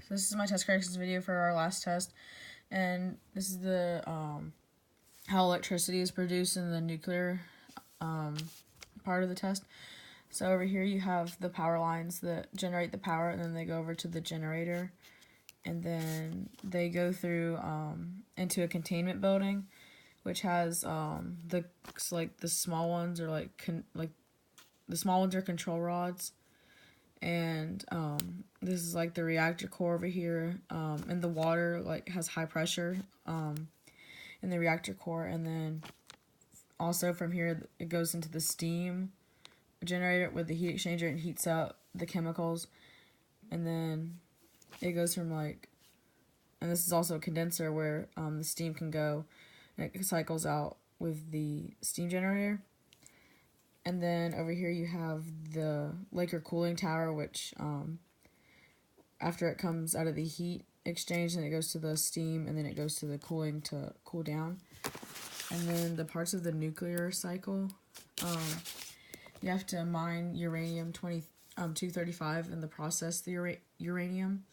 So this is my test corrections video for our last test, and this is the how electricity is produced in the nuclear part of the test. So over here you have the power lines that generate the power, and then they go over to the generator, and then they go through into a containment building, which has the small ones are the small ones are control rods, and this is like the reactor core over here, and the water has high pressure in the reactor core, and then also from here it goes into the steam generator with the heat exchanger and heats up the chemicals, and then it goes from and this is also a condenser where the steam can go, and it cycles out with the steam generator. And then over here you have the Laker cooling tower, which after it comes out of the heat exchange, then it goes to the steam, and then it goes to the cooling to cool down. And then the parts of the nuclear cycle, you have to mine uranium-235 and process the uranium,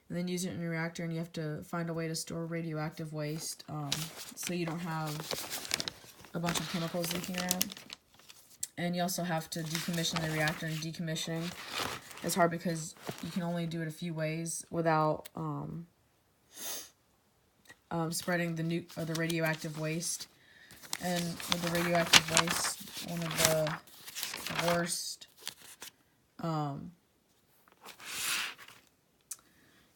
and then use it in a reactor, and you have to find a way to store radioactive waste so you don't have a bunch of chemicals leaking around. And you also have to decommission the reactor, and decommissioning is hard because you can only do it a few ways without spreading the radioactive waste. And with the radioactive waste, one of the worst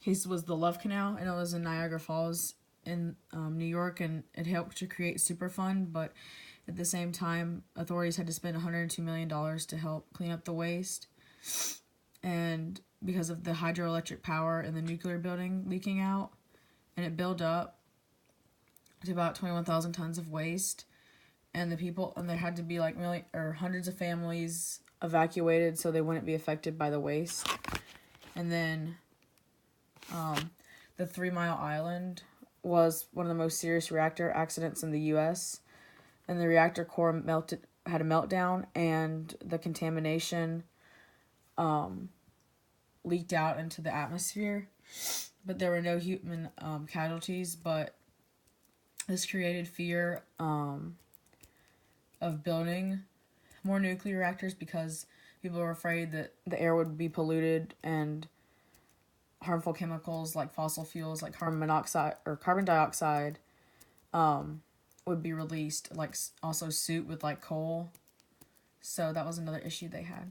case was the Love Canal, and it was in Niagara Falls in New York, and it helped to create Superfund, but at the same time, authorities had to spend $102 million to help clean up the waste, and because of the hydroelectric power in the nuclear building leaking out, and it built up to about 21,000 tons of waste, and there had to be hundreds of families evacuated so they wouldn't be affected by the waste. And then the 3 Mile Island was one of the most serious reactor accidents in the U.S., and the reactor core had a meltdown, and the contamination leaked out into the atmosphere. But there were no human casualties, but this created fear of building more nuclear reactors because people were afraid that the air would be polluted and harmful chemicals like fossil fuels like carbon dioxide would be released, also soot with coal. So that was another issue they had.